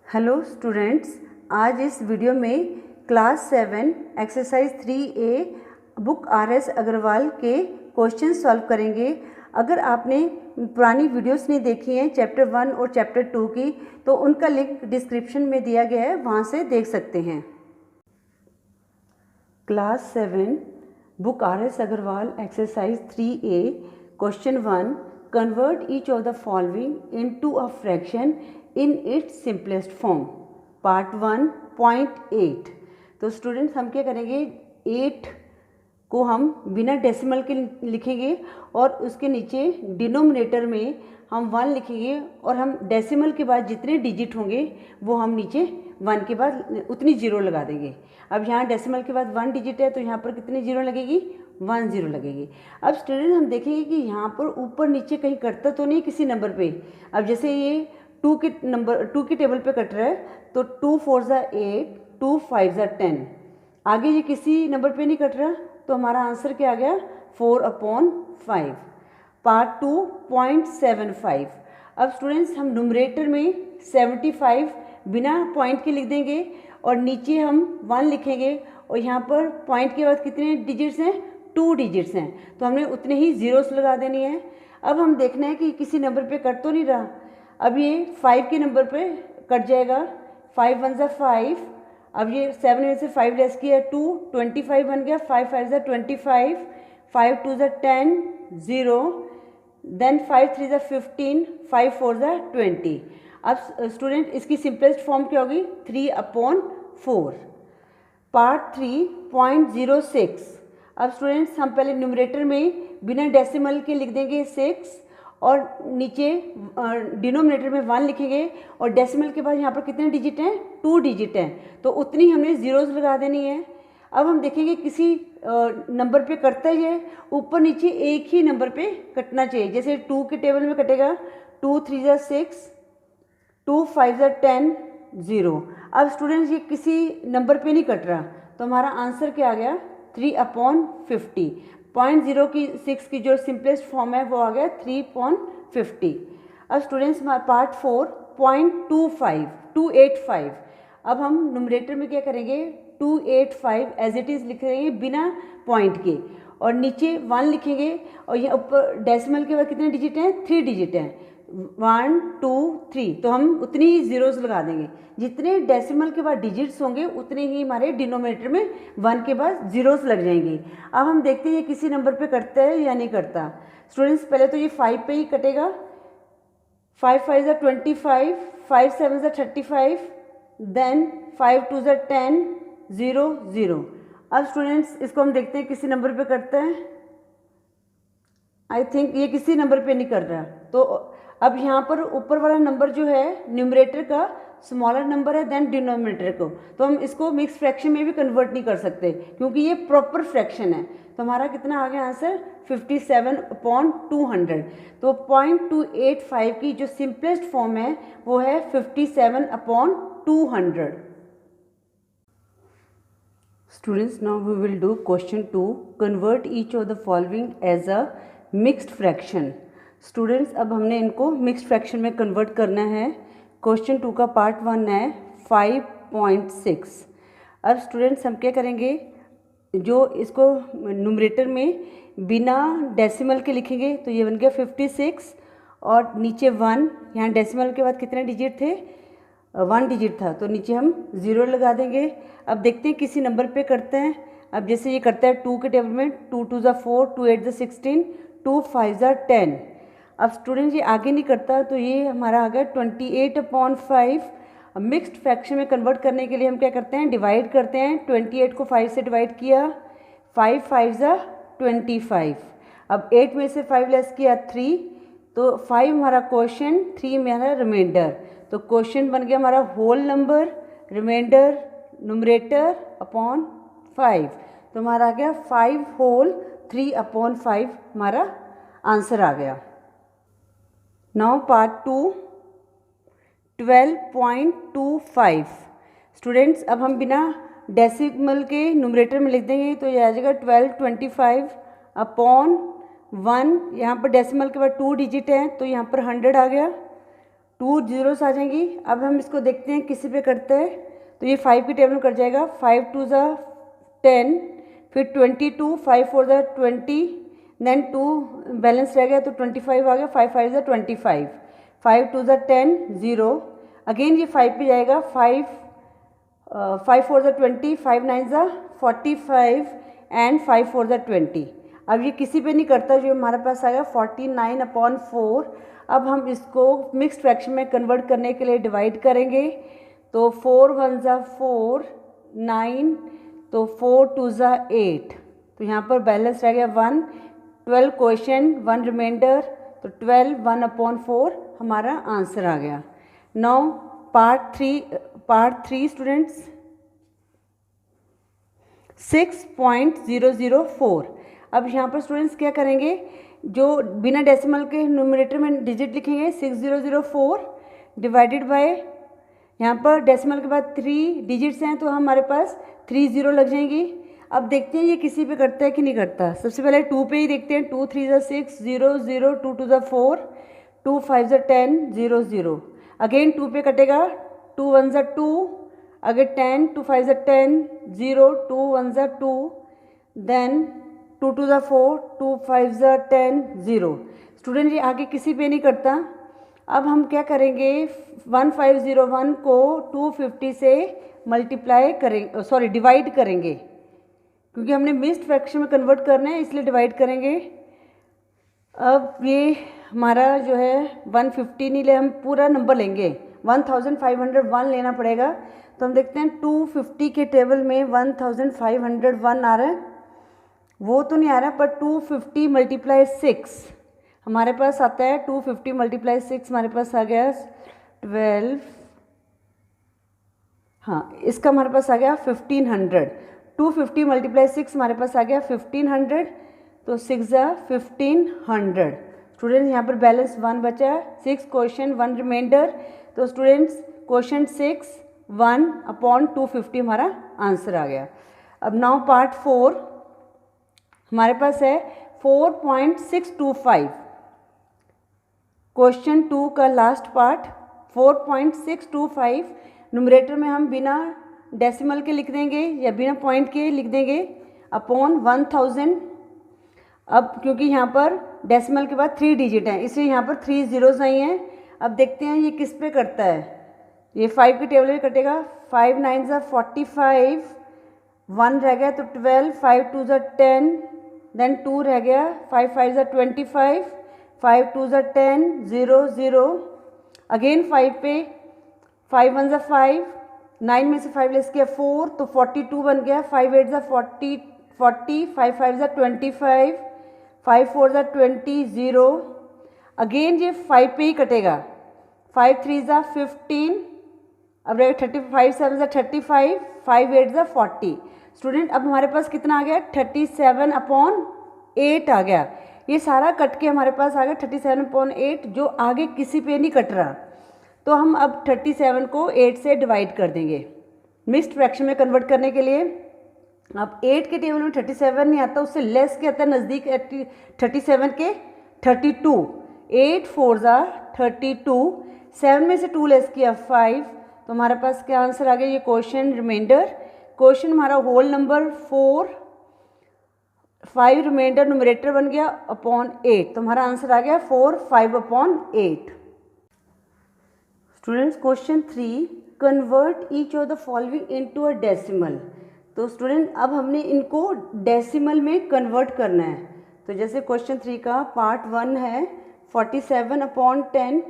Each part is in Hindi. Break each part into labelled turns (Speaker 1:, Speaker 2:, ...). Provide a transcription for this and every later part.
Speaker 1: हेलो स्टूडेंट्स, आज इस वीडियो में class 7 exercise 3A book RS Agarwal के क्वेश्चन सॉल्व करेंगे। अगर आपने पुरानी वीडियोस नहीं देखी हैं चैप्टर 1 और चैप्टर 2 की, तो उनका लिंक डिस्क्रिप्शन में दिया गया है, वहाँ से देख सकते हैं। Class 7 book RS Agarwal exercise 3A question 1, convert each of the following into a fraction in its simplest form. Part 1.8। तो स्टूडेंट्स हम क्या करेंगे, 8 को हम बिना डेसिमल के लिखेंगे और उसके नीचे डिनोमिनेटर में हम 1 लिखेंगे और हम डेसिमल के बाद जितने डिजिट होंगे वो हम नीचे 1 के बाद उतनी जीरो लगा देंगे। अब यहाँ डेसिमल के बाद 1 डिजिट है तो यहाँ पर कितनी जीरो लगेगी, 1 जीरो लगेगी। अब स्टूडेंट हम देखेंगे कि यहाँ पर ऊपर नीचे कहीं कटता तो नहीं किसी नंबर पे। अब जैसे ये 2 के टेबल पे कट रहा है तो 2 4 ज़ा 8, 2 5 ज़ा 10। आगे ये किसी नंबर पे नहीं कट रहा तो हमारा आंसर क्या आ गया, 4/5। पार्ट 2.75। अब स्टूडेंट्स हम न्यूमरेटर में 75 बिना पॉइंट के लिख देंगे और नीचे हम 1 लिखेंगे और यहाँ पर पॉइंट के बाद कितने डिजिट्स हैं, 2 डिजिट्स हैं, तो हमने उतने ही जीरोस लगा देनी है। अब हम देखना है कि किसी नंबर पे कट तो नहीं रहा। अब ये 5 के नंबर पे कट जाएगा, 5 1 ज़ा 5। अब ये 7 में से 5 लेस किया 2, 25 बन गया, 5 5 ज़ा 25, 5 2 ज़ा 10, 0, देन 5 3 ज़ा 15, 5 4 ज़ा 20। अब स्टूडेंट इसकी सिंपलेस्ट फॉर्म क्या होगी, 3/4। पार्ट 3.06। अब स्टूडेंट्स हम पहले न्यूमरेटर में बिना डेसिमल के लिख देंगे 6 और नीचे डिनोमिनेटर में 1 लिखेंगे और डेसिमल के बाद यहाँ पर कितने डिजिट हैं, 2 डिजिट हैं, तो उतनी हमने जीरोस लगा देनी है। अब हम देखेंगे किसी नंबर पे कटता ही है, ऊपर नीचे एक ही नंबर पे कटना चाहिए। जैसे 2 के टेबल में कटेगा 2 3 ज़ा 6, 2 5 ज़ा 10, 0। अब स्टूडेंट्स ये किसी नंबर पे नहीं कट रहा तो हमारा आंसर क्या आ गया, 3/50। 0.0 की 6 की जो सिंपलेस्ट फॉर्म है वो आ गया 3/50। अब स्टूडेंट्स पार्ट 4.285। अब हम न्यूमरेटर में क्या करेंगे, 285 एज इट इज़ लिखेंगे बिना पॉइंट के और नीचे 1 लिखेंगे और ये ऊपर डेसिमल के बाद कितने डिजिट हैं, 3 डिजिट हैं, 1 2 3, तो हम उतनी ही जीरोस लगा देंगे। जितने डेसिमल के बाद डिजिट्स होंगे उतने ही हमारे डिनोमिनेटर में 1 के बाद जीरोस लग जाएंगे। अब हम देखते हैं ये किसी नंबर पे कटता है या नहीं करता। स्टूडेंट्स पहले तो ये 5 पे ही कटेगा, 5 5 ज़ा 25, 5 7 ज़ा 35, देन 5 2 ज़ा 10, 0 0। अब स्टूडेंट्स इसको हम देखते हैं किसी नंबर पे करता है। आई थिंक ये किसी नंबर पे नहीं कर रहा, तो अब यहाँ पर ऊपर वाला नंबर जो है न्यूमरेटर का स्मॉलर नंबर है देन डिनोमिनेटर को, तो हम इसको मिक्स फ्रैक्शन में भी कन्वर्ट नहीं कर सकते क्योंकि ये प्रॉपर फ्रैक्शन है। तो हमारा कितना आ गया आंसर, 57/200। तो 0.285 की जो सिंपलेस्ट फॉर्म है वो है 57/200। Students now we will do question 2, convert each of the following as a mixed fraction. Students अब हमने इनको मिक्स्ड फ्रैक्शन में कन्वर्ट करना है। क्वेश्चन 2 का पार्ट 1 है 5.6। अब स्टूडेंट्स हम क्या करेंगे, जो इसको न्यूमरेटर में बिना डेसिमल के लिखेंगे तो ये बन गया 56 और नीचे 1, यहाँ डेसिमल के बाद कितने डिजिट थे, 1 डिजिट था, तो नीचे हम 0 लगा देंगे। अब देखते हैं किसी नंबर पे करते हैं। अब जैसे ये करता है 2 के टेबल में 2 2 ज़ा 4, 2 8 ज़ा 16, 2 5 ज़ा 10। अब स्टूडेंट ये आगे नहीं करता तो ये हमारा आ गया 28/5। अब मिक्स्ड फ्रैक्शन में कन्वर्ट करने के लिए हम क्या करते हैं, डिवाइड करते हैं। 28 को 5 से डिवाइड किया, 5 5 ज़ा 25। अब 8 में से 5 लेस किया 3, तो 5 हमारा क्वेश्चन, 3 मेरा रिमाइंडर, तो क्वेश्चन बन गया हमारा whole number, remainder numerator upon 5, तो हमारा आ गया 5 होल 3/5 हमारा आंसर आ गया। Now part 2 12.25। स्टूडेंट्स अब हम बिना डेसिमल के न्यूमरेटर में लिख देंगे तो ये आ जाएगा 1225/1। यहाँ पर डेसिमल के बाद 2 डिजिट हैं तो यहाँ पर 100 आ गया, 2 जीरोस आ जाएंगी। अब हम इसको देखते हैं किसी पे करते हैं, तो ये 5 की टेबल में कट जाएगा। 5 2 ज़ा 10, फिर 22, 5 4 ज़ा 20, देन 2 बैलेंस रह गया तो 25 आ गया। 5 5 ज़ा 25, 5 2 ज़ा 10 0, अगेन ये 5 पे जाएगा। 5 4 ज़ा 20, 5 9 ज़ा 45 एंड 5 4 ज़ा 20। अब ये किसी पे नहीं करता, जो हमारे पास आ गया 49/4। अब हम इसको मिक्स्ड फ्रैक्शन में कन्वर्ट करने के लिए डिवाइड करेंगे, तो 4 1 ज़ा 4 9, तो 4 2 ज़ा 8, तो यहाँ पर बैलेंस रह गया 1। 12 क्वेश्चन 1 रिमाइंडर, तो 12 1/4 हमारा आंसर आ गया। Now part 3 students 6.004। अब यहाँ पर स्टूडेंट्स क्या करेंगे, जो बिना डेसिमल के न्यूमरेटर में डिजिट लिखेंगे 6004 डिवाइडेड बाय, यहाँ पर डेसिमल के बाद 3 डिजिट्स हैं तो हमारे पास 3 0 लग जाएंगी। अब देखते हैं ये किसी पे करता है कि नहीं करता। सबसे पहले 2 पे ही देखते हैं। 2 3 ज़ा 6 0 0, 2 2 ज़ा 4, 2 5 ज़ा 10 0 0, अगेन 2 पे कटेगा। 2 1 ज़ा 2, अगर 10, 2 5 ज़ा 10 0, 2 1 ज़ा 2, देन 2 2 ज़ा 4, 2 5 ज़ा 10 0। स्टूडेंट ये आगे किसी पे नहीं करता। अब हम क्या करेंगे, 1501 को 250 से मल्टीप्लाई करेंगे, सॉरी डिवाइड करेंगे, क्योंकि हमने मिक्स्ड फ्रैक्शन में कन्वर्ट करना है इसलिए डिवाइड करेंगे। अब ये हमारा जो है 150 नहीं ले, हम पूरा नंबर लेंगे, 1501 लेना पड़ेगा। तो हम देखते हैं 250 के टेबल में 1501 आ रहा है, वो तो नहीं आ रहा, पर 250 मल्टीप्लाई 6 हमारे पास आता है। 250 मल्टीप्लाई 6 हमारे पास आ गया 12, हाँ इसका हमारे पास आ गया 1500। 250 मल्टीप्लाई 6 हमारे पास आ गया 1500, तो 6 ज़ा 1500। स्टूडेंट्स यहाँ पर बैलेंस 1 बचा, 6 क्वेश्चन 1 रिमाइंडर, तो स्टूडेंट्स क्वेश्चन 6 1/250 हमारा आंसर आ गया। अब नाउ पार्ट 4 हमारे पास है 4.625। क्वेश्चन 2 का लास्ट पार्ट 4.625। न्यूमरेटर में हम बिना डेसिमल के लिख देंगे या बिना पॉइंट के लिख देंगे अपॉन 1000। अब क्योंकि यहाँ पर डेसिमल के बाद 3 डिजिट हैं इसलिए यहाँ पर 3 जीरोस आई हैं। अब देखते हैं ये किस पे करता है। ये 5 के टेबल में कटेगा। 5 9 ज़ा 45, 1 रह गया तो 12, 5 2 ज़ा 10, देन 2 रह गया, 5 5 ज़ा 25, 5 2 ज़ा 10 0 0, अगेन 5 पे, 5 1 ज़ा 5, 9 में से 5 लेस किया 4, तो 42 बन गया। 5 8 ज़ा 40, 5 5 ज़ा 25, 5 4 ज़ा 20 0, अगेन ये 5 पे ही कटेगा। 5 3 ज़ा 15, अब रहेगा 35 7 ज़ा 35, 5 8 ज़ा 40। स्टूडेंट अब हमारे पास कितना आ गया, 37/8 आ गया। ये सारा कट के हमारे पास आ गया 37/8, जो आगे किसी पे नहीं कट रहा। तो हम अब 37 को 8 से डिवाइड कर देंगे मिक्स्ड फ्रैक्शन में कन्वर्ट करने के लिए। अब 8 के टेबल में 37 नहीं आता, उससे लेस क्या आता है, नज़दीक 37 के 32। 8 4 ज़ा 32, 7 में से 2 लेस किया 5, तो हमारे पास क्या आंसर आ गया। ये क्वेश्चन रिमाइंडर, क्वेश्चन हमारा होल नंबर 4, 5 रिमाइंडर न्यूमरेटर बन गया अपॉन 8, तो हमारा आंसर आ गया 4 5/8। Students question 3, convert each of the following into a decimal. तो स्टूडेंट अब हमने इनको डेसिमल में कन्वर्ट करना है। तो जैसे क्वेश्चन 3 का पार्ट 1 है 47/10।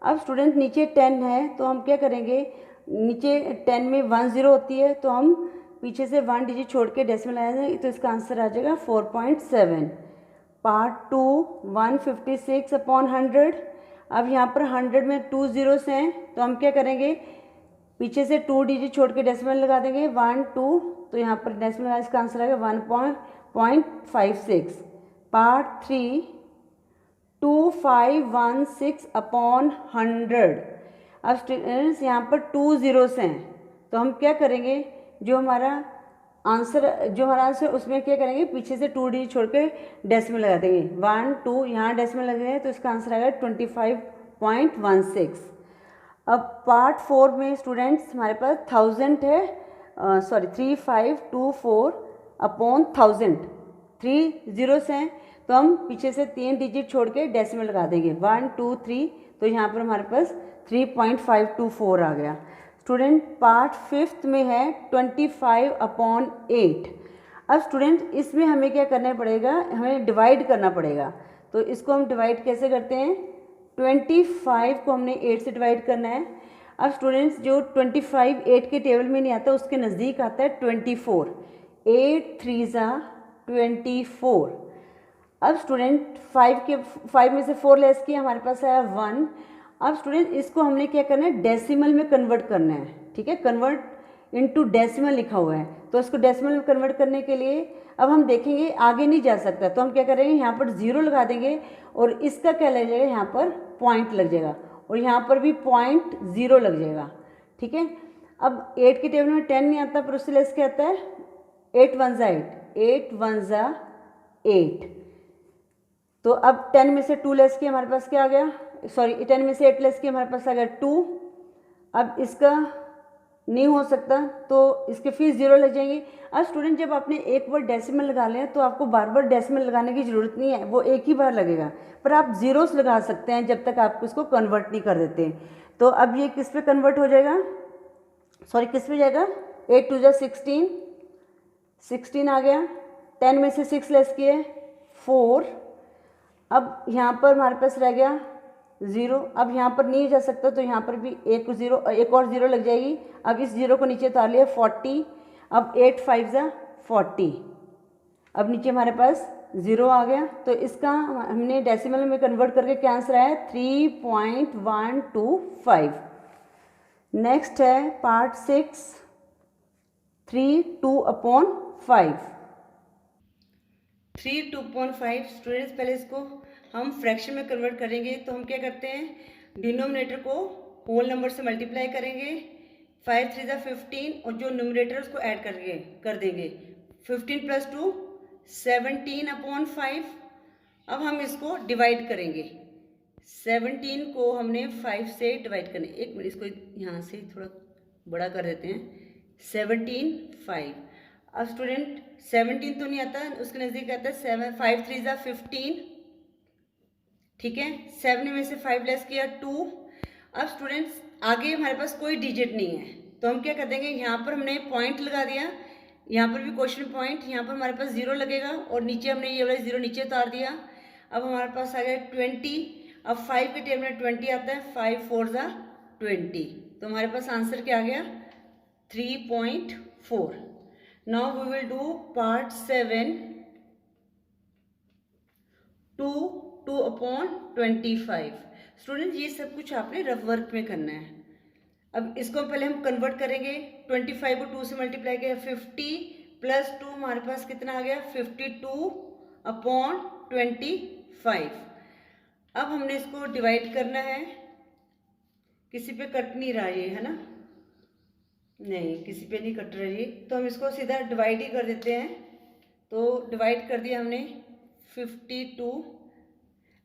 Speaker 1: अब स्टूडेंट नीचे 10 है तो हम क्या करेंगे, नीचे 10 में 1 0 होती है तो हम पीछे से 1 डिजिट छोड़ के डेसिमल आएगा, तो इसका आंसर आ जाएगा 4.7। पार्ट 2 156/100। अब यहाँ पर 100 में 2 जीरोस हैं तो हम क्या करेंगे, पीछे से 2 डिजिट छोड़ के डेसिमल लगा देंगे 1 2, तो यहाँ पर डेसिमल इसका आंसर आएगा 1.56। पार्ट 3 2516/100। अब स्टूडेंट्स यहाँ पर 2 जीरोस हैं तो हम क्या करेंगे, जो हमारा आंसर उसमें क्या करेंगे, पीछे से 2 डिजिट छोड़ के डेसिमल लगा देंगे 1 2, यहाँ डेसिमल लगेंगे तो इसका आंसर आएगा 25.16। अब पार्ट 4 में स्टूडेंट्स हमारे पास 1000 है, 3524 अपॉन 1000, 3 जीरोस हैं तो हम पीछे से 3 डिजिट छोड़ के डेसिमल लगा देंगे 1 2 3, तो यहाँ पर हमारे पास 3.524 आ गया। स्टूडेंट पार्ट 5 में है 25 अपॉन 8। अब स्टूडेंट इसमें हमें क्या करना पड़ेगा, हमें डिवाइड करना पड़ेगा। तो इसको हम डिवाइड कैसे करते हैं, 25 को हमने 8 से डिवाइड करना है। अब स्टूडेंट्स जो 25 8 के टेबल में नहीं आता, उसके नज़दीक आता है 24, 8 3 ज़ा 24। अब स्टूडेंट 5 में से 4 लेस किया, हमारे पास आया 1। अब स्टूडेंट इसको हमने क्या करना है, डेसिमल में कन्वर्ट करना है, ठीक है, कन्वर्ट इनटू डेसिमल लिखा हुआ है। तो इसको डेसिमल में कन्वर्ट करने के लिए अब हम देखेंगे आगे नहीं जा सकता, तो हम क्या करेंगे, यहाँ पर 0 लगा देंगे और इसका क्या लग जाएगा, यहाँ पर पॉइंट लग जाएगा और यहाँ पर भी पॉइंट 0 लग जाएगा, ठीक है। अब 8 के टेबल में 10 नहीं आता, पर उससे लेस क्या आता है, 8 1 ज़ा 8, 8 1 ज़ा 8। तो अब 10 में से 2 लेस किया, हमारे पास क्या आ गया, 10 में से 8 लेस किया, हमारे पास आ गया 2। अब इसका नहीं हो सकता तो इसके फिर 0 लग जाएंगे। अब स्टूडेंट जब आपने एक बार डेसिमल लगा लिया तो आपको बार बार डेसिमल लगाने की ज़रूरत नहीं है, वो एक ही बार लगेगा, पर आप जीरोस लगा सकते हैं जब तक आप इसको कन्वर्ट नहीं कर देते। तो अब ये किस पे कन्वर्ट हो जाएगा, किस पे जाएगा, 8 2 ज़ा 16, 16 आ गया। 10 में से 6 लेस किए 4। अब यहाँ पर हमारे पास रह गया 0। अब यहाँ पर नहीं जा सकता तो यहाँ पर भी एक और 0 लग जाएगी। अब इस 0 को नीचे उतार लिया 40। अब 8 5 ज़ा 40, अब नीचे हमारे पास 0 आ गया। तो इसका हमने डेसिमल में कन्वर्ट करके क्या आंसर आया, 3.125। नेक्स्ट है पार्ट 6, 3 2 अपॉन 5। 3 2.5 स्टूडेंट्स, पहले इसको हम फ्रैक्शन में कन्वर्ट करेंगे। तो हम क्या करते हैं, डिनोमिनेटर को होल नंबर से मल्टीप्लाई करेंगे, 5 3 ज़ा 15 और जो न्यूमरेटर उसको ऐड कर देंगे, 15 + 2 17 अपॉन 5। अब हम इसको डिवाइड करेंगे, 17 को हमने 5 से डिवाइड करना। एक मिनट, इसको यहाँ से थोड़ा बड़ा कर देते हैं, 17 5। अब स्टूडेंट 17 तो नहीं आता, उसके नज़दीक आता है 7, 5 3 ज़ा 15, ठीक है। 7 में से 5 लेस किया 2। अब स्टूडेंट्स आगे हमारे पास कोई डिजिट नहीं है, तो हम क्या कर देंगे, यहाँ पर हमने पॉइंट लगा दिया, यहाँ पर भी क्वेश्चन पॉइंट, यहाँ पर हमारे पास 0 लगेगा और नीचे हमने ये वाला 0 नीचे उतार दिया। अब हमारे पास आ गया 20। अब 5 के टेबल में 20 आता है, 5 4 ज़ा 20, तो हमारे पास आंसर क्या आ गया, 3.4। Now we will do part 7, 2 upon 25। Student ये सब कुछ आपने रफ वर्क में करना है। अब इसको पहले हम कन्वर्ट करेंगे, 25 को 2 से मल्टीप्लाई किया, 50 + 2 हमारे पास कितना आ गया, 52 अपॉन 25। अब हमने इसको डिवाइड करना है, किसी पे कट नहीं रहा ये, है ना, नहीं किसी पे नहीं कट रही, तो हम इसको सीधा डिवाइड ही कर देते हैं। तो डिवाइड कर दिया हमने 52।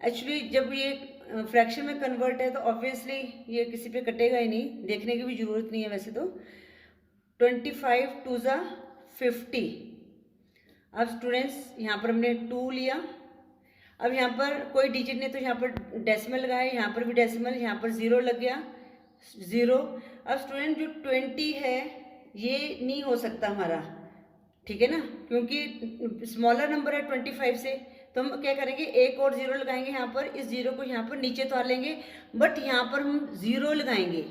Speaker 1: एक्चुअली जब ये फ्रैक्शन में कन्वर्ट है तो ऑब्वियसली ये किसी पे कटेगा ही नहीं, देखने की भी ज़रूरत नहीं है वैसे तो। 25 2 ज़ा 50। अब स्टूडेंट्स यहाँ पर हमने 2 लिया, अब यहाँ पर कोई डिजिट नहीं तो यहाँ पर डेसिमल लगाए, यहाँ पर भी डेसिमल, यहाँ पर 0 लग गया 0। अब स्टूडेंट जो 20 है ये नहीं हो सकता हमारा, ठीक है ना, क्योंकि स्मॉलर नंबर है 25 से, तो हम क्या करेंगे, एक और 0 लगाएंगे यहाँ पर, इस 0 को यहाँ पर नीचे उतार लेंगे, बट यहाँ पर हम 0 लगाएंगे।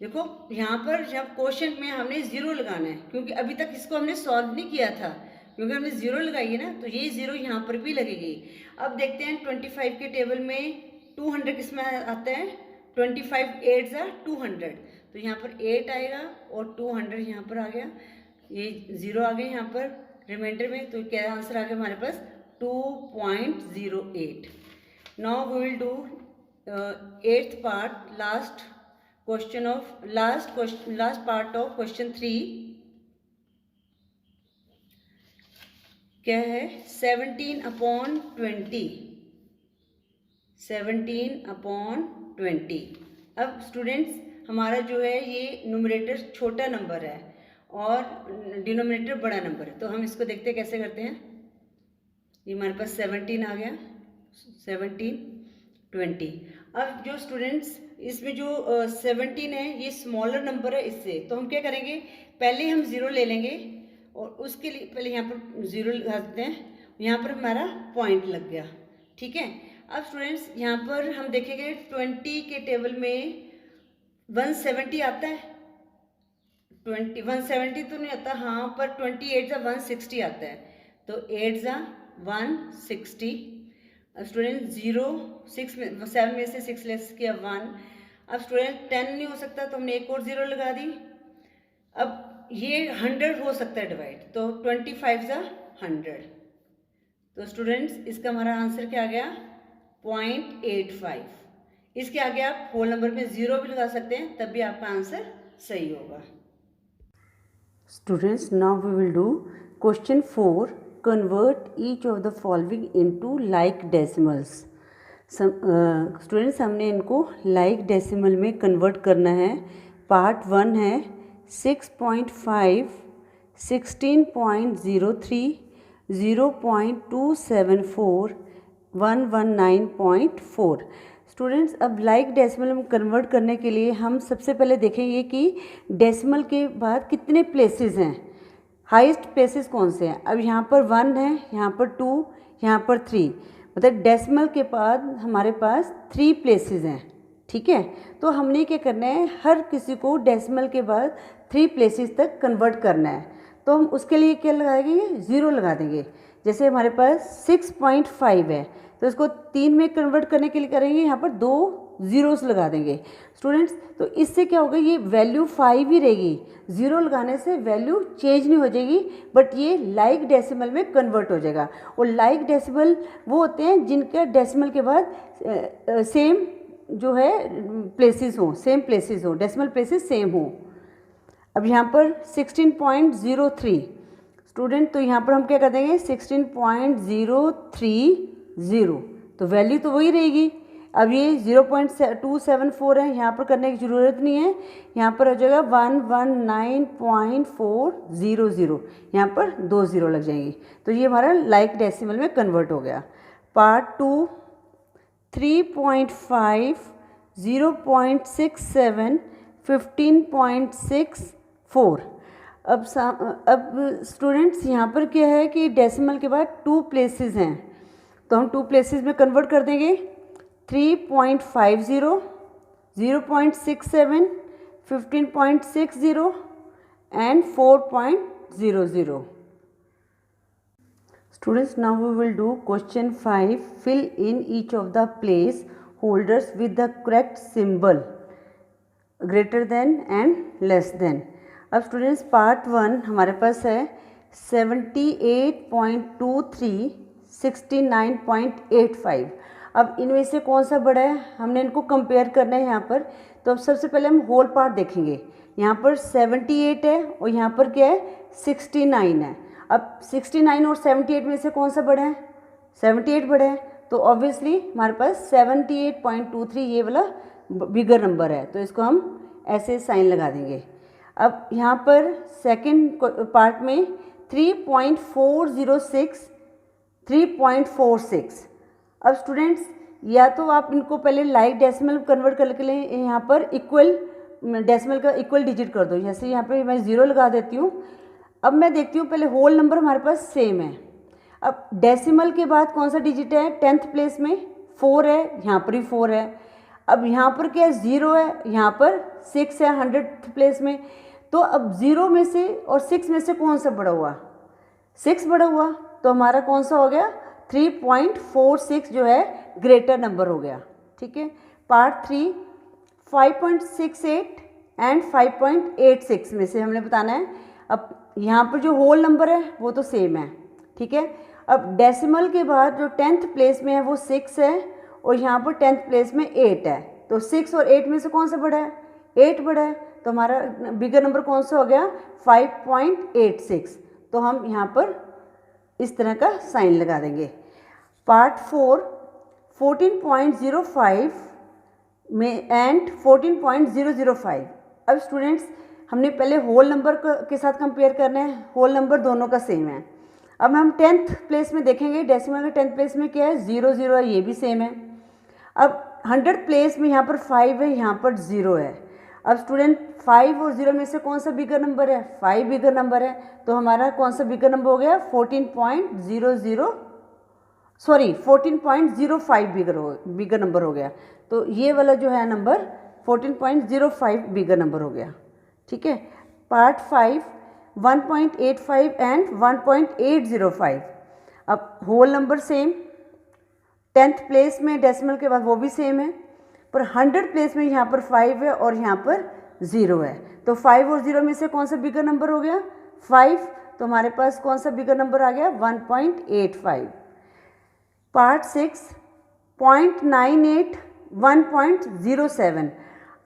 Speaker 1: देखो यहाँ पर जब क्वेश्चन में हमने 0 लगाना है, क्योंकि अभी तक इसको हमने सॉल्व नहीं किया था, क्योंकि हमने 0 लगाई है ना, तो ये 0 यहाँ पर भी लगेगी। अब देखते हैं 25 के टेबल में 200 किस में आता है, 25 8 ज़ा 200, तो यहाँ पर 8 आएगा और 200 यहाँ पर आ गया, ये 0 आ गए यहाँ पर रिमाइंडर में, तो क्या आंसर आ गया हमारे पास 2.08। Now we will do 8th part, last part of question 3। क्या है, 17 अपॉन 20, 17 अपॉन 20। अब स्टूडेंट्स हमारा जो है ये न्यूमरेटर छोटा नंबर है और डिनोमिनेटर बड़ा नंबर है। तो हम इसको देखते हैं कैसे करते हैं। ये हमारे पास 17 आ गया, 17, 20। अब जो स्टूडेंट्स इसमें जो 17 है ये स्मॉलर नंबर है इससे, तो हम क्या करेंगे, पहले हम 0 ले लेंगे और उसके लिए पहले यहाँ पर 0 लगा देते हैं। यहाँ पर हमारा पॉइंट लग गया, ठीक है। अब स्टूडेंट्स यहाँ पर हम देखेंगे 20 के टेबल में 170 आता है, 170 तो नहीं आता, हाँ, पर 28 जा 160 आता है, तो 8 जा 160। अब स्टूडेंट 0 6 में 7 में से 6 लेस किया 1। अब स्टूडेंट 10 नहीं हो सकता तो हमने एक और 0 लगा दी। अब ये 100 हो सकता है डिवाइड, तो 25 जा 100। तो स्टूडेंट्स इसका हमारा आंसर क्या आ गया, 0.85। इसके आगे आप होल नंबर में 0 भी लगा सकते हैं, तब भी आपका आंसर सही होगा। Students now we will do question 4, convert each of the following into like decimals. Students हमने इनको लाइक डेसिमल में कन्वर्ट करना है। पार्ट 1 है 6.5, 16.03, 0.274, 119.4। स्टूडेंट्स अब लाइक डेसिमल में कन्वर्ट करने के लिए हम सबसे पहले देखेंगे कि डेसिमल के बाद कितने प्लेसेस हैं, हाईएस्ट प्लेसेस कौन से हैं। अब यहाँ पर 1 है, यहाँ पर 2, यहाँ पर 3, मतलब डेसिमल के बाद हमारे पास 3 प्लेसेस हैं, ठीक है। तो हमने क्या करना है, हर किसी को डेसिमल के बाद 3 प्लेसेस तक कन्वर्ट करना है। तो हम उसके लिए क्या लगाएंगे, 0 लगा देंगे। जैसे हमारे पास 6.5 है तो इसको 3 में कन्वर्ट करने के लिए करेंगे, यहाँ पर 2 ज़ीरोस लगा देंगे। स्टूडेंट्स तो इससे क्या होगा, ये वैल्यू 5 ही रहेगी, 0 लगाने से वैल्यू चेंज नहीं हो जाएगी, बट ये लाइक डेसिमल में कन्वर्ट हो जाएगा। और लाइक डेसिमल वो होते हैं जिनके डेसिमल के बाद सेम जो है प्लेसेस हों, सेम प्लेसेस हों, डेसिमल प्लेसेस सेम हों। अब यहाँ पर 16.03 स्टूडेंट, तो यहाँ पर हम क्या कर देंगे 16.030, तो वैल्यू तो वही रहेगी। अब ये 0.274 है, यहाँ पर करने की ज़रूरत नहीं है, यहाँ पर हो जाएगा 119.400, यहाँ पर 2 0 लग जाएंगी। तो ये हमारा लाइक डेसिमल में कन्वर्ट हो गया। पार्ट 2 3.5, 0.67, 15.64। अब स्टूडेंट्स यहाँ पर क्या है कि डेसिमल के बाद 2 प्लेसेस हैं, तो हम 2 प्लेसेस में कन्वर्ट कर देंगे। 3.50, 0.67, 15.60 and 4.00। Students, now we will do question 5. Fill in each of the place holders with the correct symbol greater than and less than। अब स्टूडेंट्स पार्ट 1 हमारे पास है 78.23, 69.85। अब इनमें से कौन सा बड़ा है, हमने इनको कंपेयर करना है यहाँ पर। तो अब सबसे पहले हम होल पार्ट देखेंगे। यहाँ पर 78 है और यहाँ पर क्या है 69 है। अब 69 और 78 में से कौन सा बड़ा है, 78 बड़ा है, तो ऑब्वियसली हमारे पास 78.23 ये वाला बिगर नंबर है, तो इसको हम ऐसे साइन लगा देंगे। अब यहाँ पर सेकंड पार्ट में 3.406, 3.46। अब स्टूडेंट्स या तो आप इनको पहले लाइक डेसिमल कन्वर्ट करने के लिए यहाँ पर इक्वल डेसिमल का इक्वल डिजिट कर दो। जैसे यहाँ पर मैं 0 लगा देती हूँ। अब मैं देखती हूँ पहले होल नंबर हमारे पास सेम है। अब डेसिमल के बाद कौन सा डिजिट है, 10th प्लेस में 4 है, यहाँ पर भी 4 है। अब यहाँ पर क्या है 0 है, यहाँ पर 6 है 100th प्लेस में। तो अब 0 में से और 6 में से कौन सा बड़ा हुआ, 6 बड़ा हुआ, तो हमारा कौन सा हो गया 3.46 जो है ग्रेटर नंबर हो गया, ठीक है। पार्ट 3 5.68 एंड 5.86 में से हमने बताना है। अब यहाँ पर जो होल नंबर है वो तो सेम है, ठीक है। अब डेसिमल के बाद जो 10th प्लेस में है वो 6 है और यहाँ पर 10th प्लेस में 8 है। तो 6 और 8 में से कौन सा बड़ा है, 8 बड़ा है, तो हमारा बिगर नंबर कौन सा हो गया 5.86। तो हम यहाँ पर इस तरह का साइन लगा देंगे। पार्ट 4 14.05, में एंड 14.005। अब स्टूडेंट्स हमने पहले होल नंबर के साथ कंपेयर करना है, होल नंबर दोनों का सेम है। अब हम 10th प्लेस में देखेंगे, डेसिमल के 10th प्लेस में क्या है, 0 0 है, ये भी सेम है। अब 100th प्लेस में यहाँ पर 5 है, यहाँ पर 0 है। अब स्टूडेंट 5 और 0 में से कौन सा बिगर नंबर है, 5 बिगर नंबर है, तो हमारा कौन सा बिगर नंबर हो गया, 14.05 बिगर नंबर हो गया। तो ये वाला जो है नंबर 14.05 बिगर नंबर हो गया। ठीक है। Part 5 1.85 and 1.805। अब whole number same, 10th place में डेसिमल के बाद वो भी सेम है, पर 100 प्लेस में यहाँ पर 5 है और यहाँ पर 0 है। तो 5 और 0 में से कौन सा बिगर नंबर हो गया, 5। तो हमारे पास कौन सा बिगर नंबर आ गया, 1.85। पार्ट 6 0.98 1.07।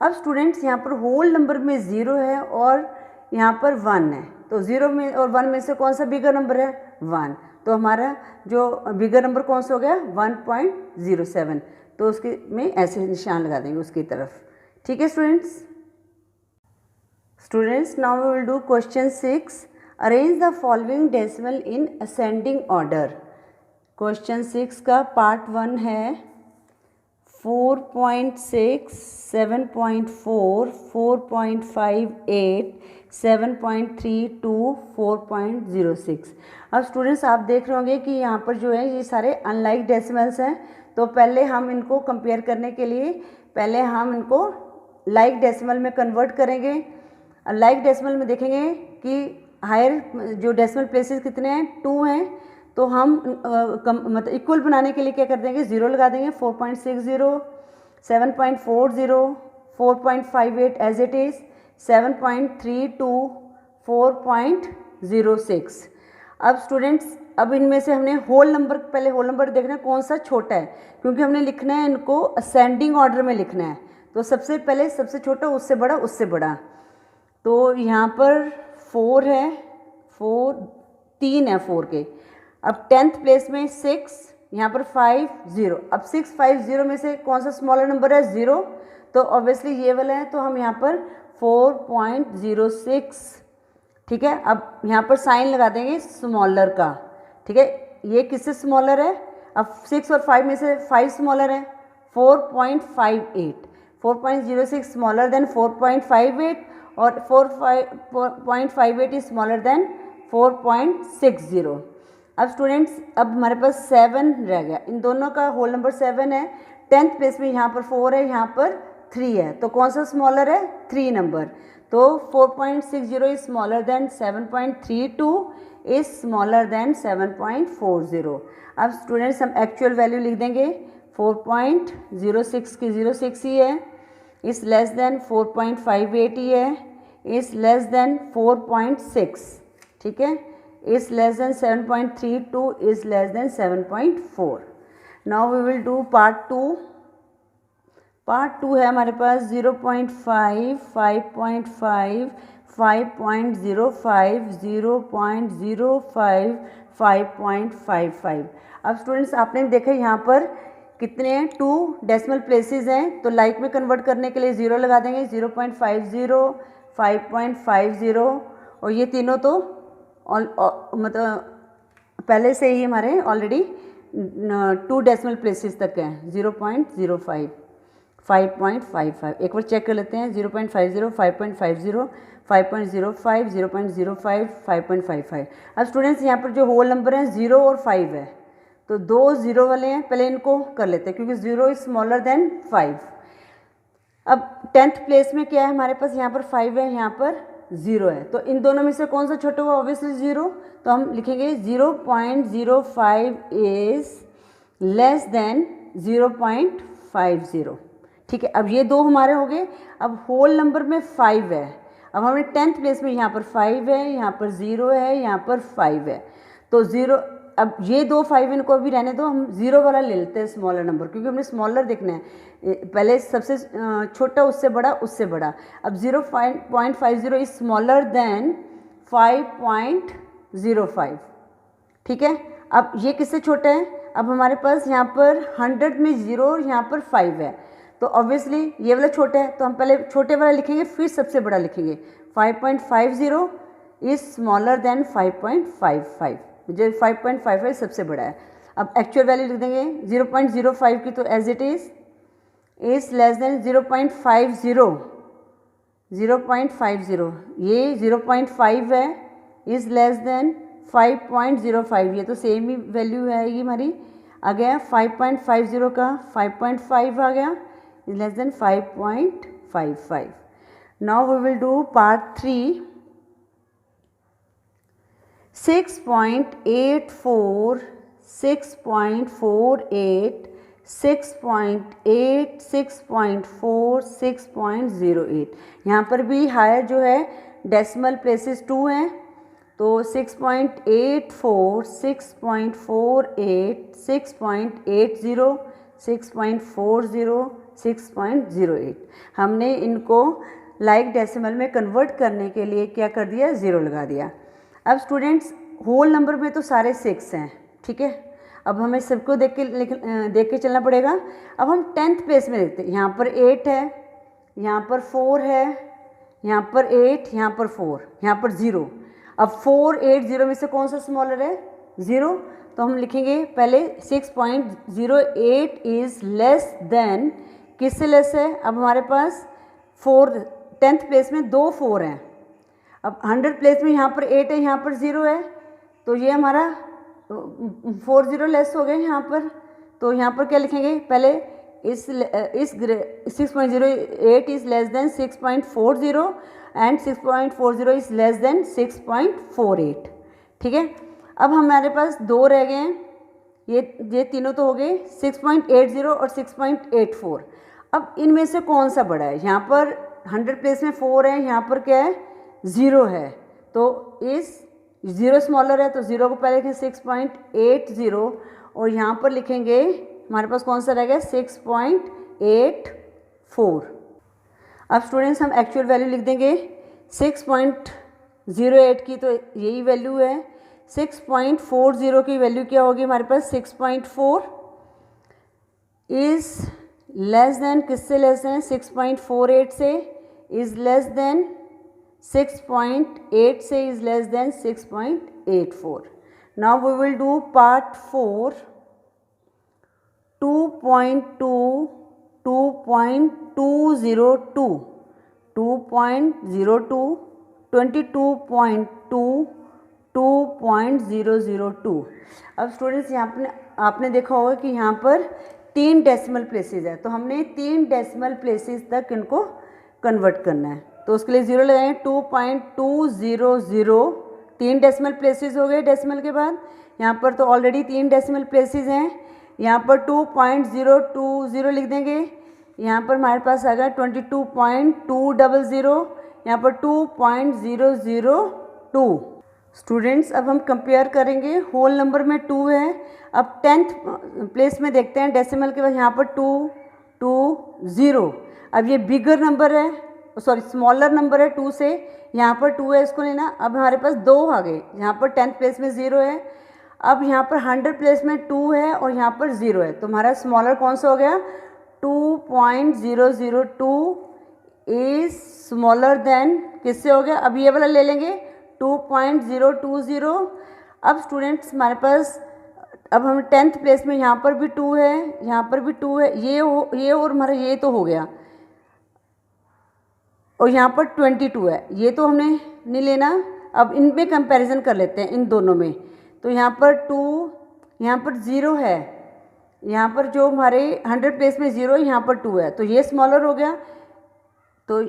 Speaker 1: अब स्टूडेंट्स यहाँ पर होल नंबर में 0 है और यहाँ पर 1 है, तो 0 में और 1 में से कौन सा बिगर नंबर है, 1। तो हमारा जो बिगर नंबर कौन सा हो गया, 1.07। तो उसके में ऐसे निशान लगा देंगे उसकी तरफ। ठीक है students now we will do question 6। Arrange the following decimal in ascending order. Question 6 का पार्ट 1 है 4.6 7.4 4.58 7.32 4.06। अब स्टूडेंट्स आप देख रहे होंगे कि यहाँ पर जो है ये सारे अनलाइक डेसिमल्स हैं। तो पहले हम इनको कंपेयर करने के लिए पहले हम इनको लाइक डेसिमल में कन्वर्ट करेंगे। लाइक डेसिमल में देखेंगे कि हायर जो डेसिमल प्लेसेस कितने हैं, 2 हैं। तो हम मतलब इक्वल बनाने के लिए क्या कर देंगे, 0 लगा देंगे। 4.60 7.40 4.58 एज इट इज़ 7.32 4.06। अब स्टूडेंट्स अब इनमें से हमने होल नंबर, पहले होल नंबर देखना है कौन सा छोटा है, क्योंकि हमने लिखना है इनको असेंडिंग ऑर्डर में लिखना है। तो सबसे पहले सबसे छोटा, उससे बड़ा, उससे बड़ा। तो यहाँ पर 4 है, 3 है 4 के। अब 10th प्लेस में 6, यहाँ पर 5 0। अब 6 5 0 में से कौन सा स्मॉलर नंबर है, 0। तो ऑब्वियसली ये वाला है, तो हम यहाँ पर 4.06। ठीक है। अब यहाँ पर साइन लगा देंगे स्मॉलर का। ठीक है, ये किससे स्मॉलर है, अब 6 और 5 में से 5 स्मॉलर है, 4.58 4.06 स्मॉलर देन 4.58 और 4.58 इज स्मॉलर देन 4.60। अब स्टूडेंट्स अब हमारे पास 7 रह गया, इन दोनों का होल नंबर 7 है। 10th प्लेस में यहाँ पर 4 है, यहाँ पर 3 है, तो कौन सा स्मॉलर है, 3 नंबर। तो 4.60 is smaller than 7.32 is smaller than 7.40। अब स्टूडेंट्स हम एक्चुअल वैल्यू लिख देंगे। 4.06 की 06 ही है, इज लेस देन 4.58 ही है, इज लेस देन 4.6। ठीक है, is less than 7.32, is less than 7.4। Now we will do part 2। Part 2 है हमारे पास 0.5 5.5 5.05 0.05 5.55। अब स्टूडेंट्स आपने देखा यहाँ पर कितने हैं, 2 डेसिमल प्लेसेस हैं, तो लाइक में कन्वर्ट करने के लिए 0 लगा देंगे। 0.50 5.50 और ये तीनों तो मतलब पहले से ही हमारे ऑलरेडी 2 डेसिमल प्लेसेस तक हैं। 0.05 5.55 एक बार चेक कर लेते हैं। 0.50 5.50 5.05 0.05 5.55। अब स्टूडेंट्स यहाँ पर जो होल नंबर हैं 0 और 5 है, तो 2 0 वाले हैं, पहले इनको कर लेते हैं क्योंकि 0 इज स्मॉलर देन 5। अब 10th प्लेस में क्या है हमारे पास, यहाँ पर 5 है, यहाँ पर 0 है, तो इन दोनों में से कौन सा छोटा हुआ, ऑब्वियसली 0। तो हम लिखेंगे 0.05 इज लेस देन 0.50। ठीक है, अब ये 2 हमारे हो गए। अब होल नंबर में 5 है, अब हमने 10th प्लेस में यहाँ पर 5 है, यहाँ पर 0 है, यहाँ पर 5 है, तो 0। अब ये 2 5 इनको अभी रहने दो, हम 0 वाला ले लेते हैं स्मॉलर नंबर, क्योंकि हमने स्मॉलर देखना है, पहले सबसे छोटा उससे बड़ा उससे बड़ा। अब 0.50 इज स्मॉलर देन 5.05। ठीक है, अब ये किससे छोटा है, अब हमारे पास यहाँ पर 100 में 0 और यहाँ पर 5 है, तो ऑब्वियसली ये वाला छोटा है, तो हम पहले छोटे वाला लिखेंगे फिर सबसे बड़ा लिखेंगे। 5.50 इज़ स्मॉलर देन 5.55, जो 5.55 सबसे बड़ा है। अब एक्चुअल वैल्यू लिख देंगे 0.05 की, तो as it is less than 0.50, 0.50 ये 0.5 है, इज़ लेस देन 5.05, ये तो सेम ही वैल्यू है ये हमारी। आ गया 5.50 का 5.5 आ गया, is less than 5.55। Now we will do part 3। 6.84, 6.48, 6.8, 6.4, 6.08। यहाँ पर भी हायर जो है डेसिमल प्लेसेस 2 हैं, तो 6.84, 6.48, 6.80, 6.40, 6.08। हमने इनको लाइक डेसिमल में कन्वर्ट करने के लिए क्या कर दिया, 0 लगा दिया। अब स्टूडेंट्स होल नंबर में तो सारे 6 हैं, ठीक है। अब हमें सबको देख के चलना पड़ेगा। अब हम 10th प्लेस में देखते हैं। यहाँ पर 8 है, यहाँ पर 4 है, यहाँ पर 8, यहाँ पर 4, यहाँ पर 0। अब 4, 8, 0 में से कौन सा स्मॉलर है, 0। तो हम लिखेंगे पहले 6.08 इज़ लेस देन, किससे लेस है। अब हमारे पास 4 10th प्लेस में 2 4 हैं। अब 100 प्लेस में यहाँ पर 8 है, यहाँ पर 0 है, तो ये हमारा 4 0 लेस हो गए यहाँ पर। तो यहाँ पर क्या लिखेंगे, पहले इस 6.08 is less then 6.40 and 6.40 is less than 6.48, ठीक है। अब हमारे पास 2 रह गए हैं, ये तीनों तो हो गए, 6.80 और 6.84। अब इनमें से कौन सा बड़ा है। यहाँ पर 100 प्लेस में 4 है, यहाँ पर क्या है, 0 है, तो इस 0 स्मॉलर है, तो 0 को पहले लिखें 6.80 और यहाँ पर लिखेंगे हमारे पास कौन सा रह गया, 6.84। अब स्टूडेंट्स हम एक्चुअल वैल्यू लिख देंगे 6.08 की, तो यही वैल्यू है। 6.40 की वैल्यू क्या होगी हमारे पास, 6.4 इज़ लेस देन, किससे लेस देन, 6.48 से, इज़ लेस देन 6.8 से, is less than 6.84। Now we will do part 4। 2.2, 2.202, 2.02, 22.2, 2.002। अब स्टूडेंट्स यहाँ पर आपने देखा होगा कि यहाँ पर 3 डेसिमल प्लेसेस है, तो हमने 3 डेसिमल प्लेसेस तक इनको कन्वर्ट करना है, तो उसके लिए 0 लगाएंगे। 2.200, 3 डेसिमल प्लेसेस हो गए डेसिमल के बाद। यहाँ पर तो ऑलरेडी 3 डेसिमल प्लेसेस हैं, यहाँ पर 2.020 लिख देंगे। यहाँ पर हमारे पास आ गया 22.200, यहाँ पर 2.002। स्टूडेंट्स अब हम कंपेयर करेंगे, होल नंबर में 2 है। अब 10th प्लेस में देखते हैं डेसिमल के बाद, यहाँ पर 220। अब ये बिगर नंबर है, सॉरी स्मॉलर नंबर है 2 से, यहाँ पर 2 है, इसको लेना। अब हमारे पास 2 आ गए, यहाँ पर 10th प्लेस में 0 है। अब यहाँ पर 100 प्लेस में 2 है और यहाँ पर 0 है, तो हमारा स्मॉलर कौन सा हो गया, 2.002 इज स्मॉलर देन, किससे हो गया, अब ये वाला ले लेंगे 2.020। अब स्टूडेंट्स हमारे पास, अब हम 10th प्लेस में यहाँ पर भी 2 है, यहाँ पर भी 2 है, ये और हमारा ये तो हो गया, और यहाँ पर 22 है, ये तो हमने नहीं लेना। अब इनमें कंपैरिजन कर लेते हैं इन दोनों में। तो यहाँ पर 2, यहाँ पर 0 है, यहाँ पर जो हमारे 100 प्लेस में 0, यहाँ पर 2 है, तो ये स्मॉलर हो गया। तो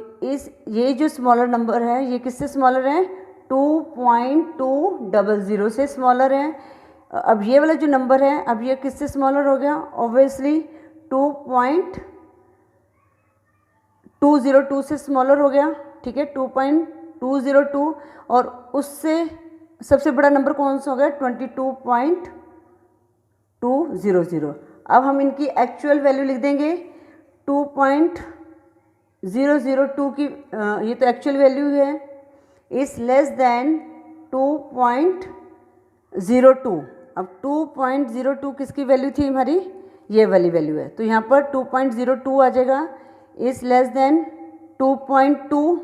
Speaker 1: ये जो स्मॉलर नंबर है ये किससे स्मॉलर है, 2.200 से स्मॉलर है। अब ये वाला जो नंबर है, अब ये किससे स्मॉलर हो गया, ऑब्वियसली 2.202 से स्मॉलर हो गया, ठीक है, 2.202। और उससे सबसे बड़ा नंबर कौन सा हो गया, 22.200। अब हम इनकी एक्चुअल वैल्यू लिख देंगे 2.002 की, ये तो एक्चुअल वैल्यू है, इज़ लेस देन 2.02। अब 2.02 किसकी वैल्यू थी हमारी, ये वाली वैल्यू है, तो यहाँ पर 2.02 आ जाएगा, इज़ लेस देन 2.2,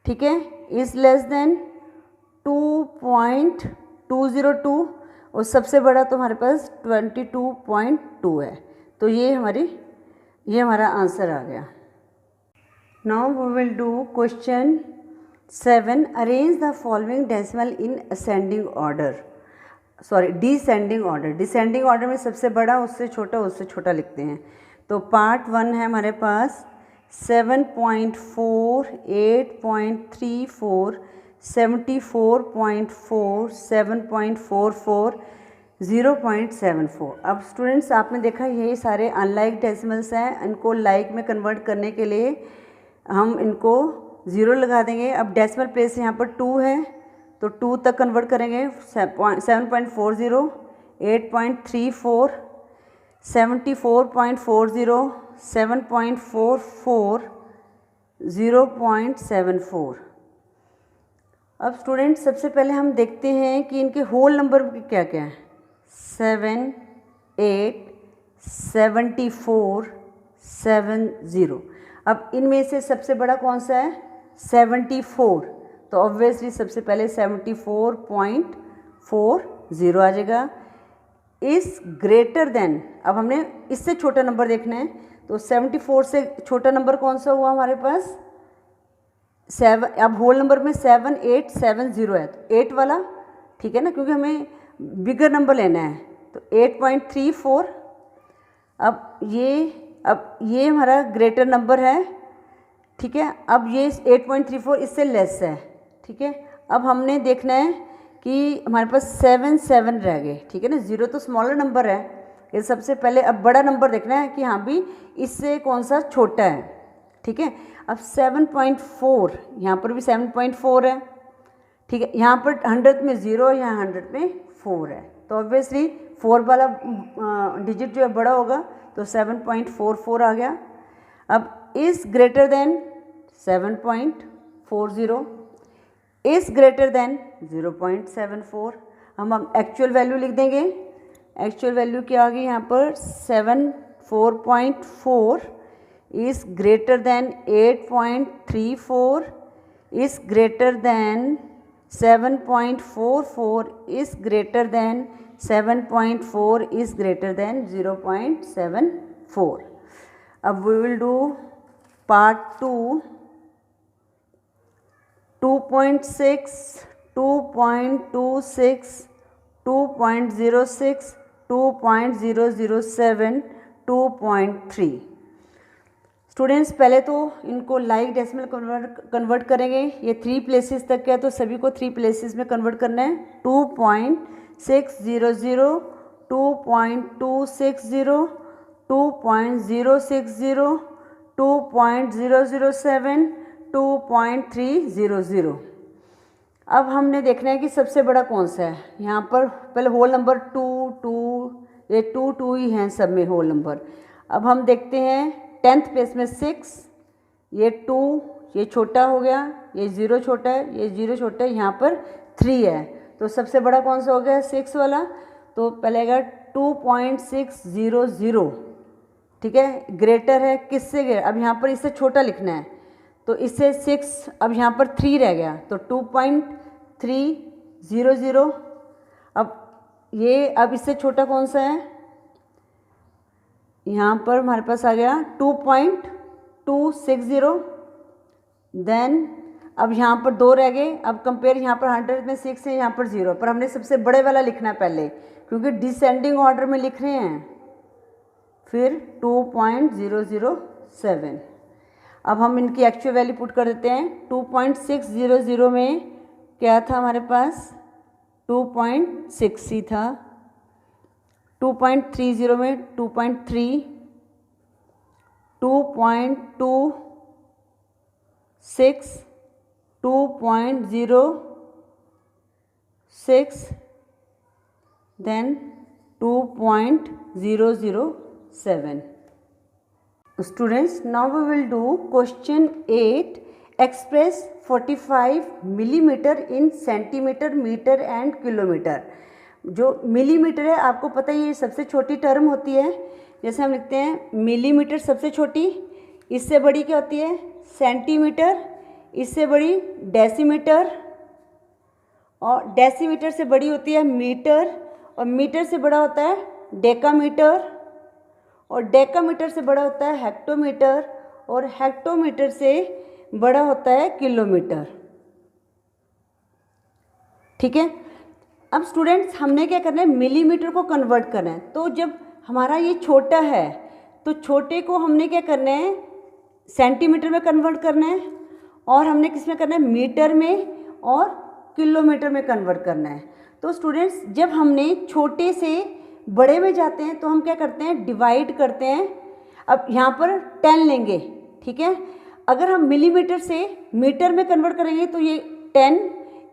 Speaker 1: ठीक है, इज़ लेस देन 2.202 और सबसे बड़ा तो हमारे पास 22.2 है। तो ये हमारा आंसर आ गया। Now we will do question 7, arrange the following decimal in descending order में सबसे बड़ा उससे छोटा लिखते हैं। तो पार्ट 1 है हमारे पास 7.4, 8.34, 74.4, 7.44, 0.74। अब स्टूडेंट्स आपने देखा ये सारे अनलाइक डेसिमल्स हैं, इनको लाइक में कन्वर्ट करने के लिए हम इनको 0 लगा देंगे। अब डेसिमल प्लेस यहाँ पर 2 है तो 2 तक कन्वर्ट करेंगे, 7.40, 8.34, 74.40, 7.44, 0.74। अब स्टूडेंट्स सबसे पहले हम देखते हैं कि इनके होल नंबर क्या क्या हैं। 7, 8, 74, 70। अब इनमें से सबसे बड़ा कौन सा है? 74। तो ऑब्वियसली सबसे पहले 74.40 आ जाएगा। इस ग्रेटर देन, अब हमने इससे छोटा नंबर देखना है, तो 74 से छोटा नंबर कौन सा हुआ हमारे पास? 7। अब होल नंबर में 7, 8, 7, 0 है, तो 8 वाला ठीक है ना, क्योंकि हमें बिगर नंबर लेना है। तो 8.34। अब ये हमारा ग्रेटर नंबर है, ठीक है। अब ये 8.34 इससे लेस है, ठीक है। अब हमने देखना है कि हमारे पास 7 रह गए, ठीक है ना। 0 तो स्मॉलर नंबर है, ये सबसे पहले अब बड़ा नंबर देखना है कि हाँ भी इससे कौन सा छोटा है, ठीक है। अब 7.4, यहाँ पर भी 7.4 है, ठीक है। यहाँ पर 100 में 0, यहाँ 100 में 4 है, तो ऑब्वियसली 4 वाला डिजिट जो है बड़ा होगा, तो 7.44 आ गया। अब is greater then 7.40, is greater than 0.74। हम एक्चुअल वैल्यू लिख देंगे। एक्चुअल वैल्यू क्या आ गई यहाँ पर? 74.4 is greater than 8.34, is greater than 7.44, is greater than 7.4, is greater than 0.74। अब we will do part 2, 2.6, 2.26, 2.06, 2.007, 2.3। Students पहले तो इनको लाइक डेसिमल कन्वर्ट करेंगे। ये 3 प्लेसेस तक है, तो सभी को 3 प्लेसेस में कन्वर्ट करना है। 2.600, 2.260, 2.060, 2.007, 2.300। अब हमने देखना है कि सबसे बड़ा कौन सा है। यहाँ पर पहले होल नंबर 2 ये 2 ही हैं सब में होल नंबर। अब हम देखते हैं 10th प्लेस में 6, ये 2, ये छोटा हो गया, ये 0 छोटा है, ये 0 छोटा है, यहाँ पर 3 है, तो सबसे बड़ा कौन सा हो गया? 6 वाला। तो पहले आएगा 2.600, ठीक है। ग्रेटर है किससे? अब यहाँ पर इससे छोटा लिखना है, तो इससे 6, अब यहाँ पर 3 रह गया, तो 2.300। अब इससे छोटा कौन सा है? यहाँ पर हमारे पास आ गया 2.260। देन अब यहाँ पर 2 रह गए। अब कंपेयर, यहाँ पर 100 में 6 है, यहाँ पर 0, पर हमने सबसे बड़े वाला लिखना है पहले, क्योंकि डिसेंडिंग ऑर्डर में लिख रहे हैं। फिर 2.007। अब हम इनकी एक्चुअल वैल्यू पुट कर देते हैं। 2.600 में क्या था हमारे पास? 2.6 ही था। 2.30 में 2.3, 2.26, 2.06, then 2.007। Students, now we will do question 8. Express 45 millimeter in centimeter, meter and kilometer जो मिलीमीटर है आपको पता ही है, ये सबसे छोटी टर्म होती है। जैसे हम लिखते हैं मिलीमीटर सबसे छोटी, इससे बड़ी क्या होती है सेंटीमीटर, इससे बड़ी डेसीमीटर, और डेसीमीटर से बड़ी होती है मीटर, और मीटर से बड़ा होता है डेकामीटर, और डेकामीटर से बड़ा होता है हेक्टोमीटर, और हेक्टोमीटर से बड़ा होता है किलोमीटर। ठीक है। अब स्टूडेंट्स हमने क्या करना है, मिलीमीटर को कन्वर्ट करना है। तो जब हमारा ये छोटा है तो छोटे को हमने क्या करना है, सेंटीमीटर में कन्वर्ट करना है, और हमने किस में करना है, मीटर में और किलोमीटर में कन्वर्ट करना है। तो स्टूडेंट्स जब हमने छोटे से बड़े में जाते हैं तो हम क्या करते हैं, डिवाइड करते हैं। अब यहाँ पर 10 लेंगे, ठीक है। अगर हम मिलीमीटर से मीटर में कन्वर्ट करेंगे तो ये 10,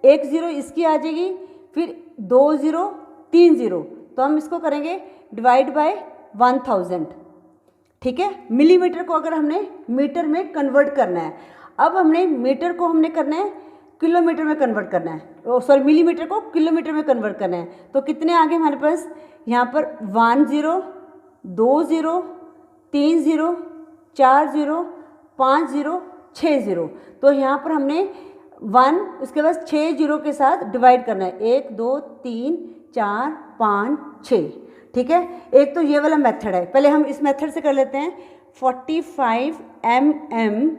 Speaker 1: एक ज़ीरो इसकी आ जाएगी, फिर 2 ज़ीरो 3 ज़ीरो, तो हम इसको करेंगे डिवाइड बाय 1000। ठीक है। मिलीमीटर को अगर हमने मीटर में कन्वर्ट करना है, अब हमने मीटर को हमने करना है किलोमीटर में कन्वर्ट करना है, सॉरी मिलीमीटर को किलोमीटर में कन्वर्ट करना है। तो कितने आगे हमारे पास, यहाँ पर 1 zero 2 zero 3 zero 4 zero 5 zero 6 zero. तो यहाँ पर हमने 1 उसके बाद 6 ज़ीरो के साथ डिवाइड करना है, 1 2 3 4 5 6। ठीक है। एक तो ये वाला मेथड है, पहले हम इस मेथड से कर लेते हैं। 45 mm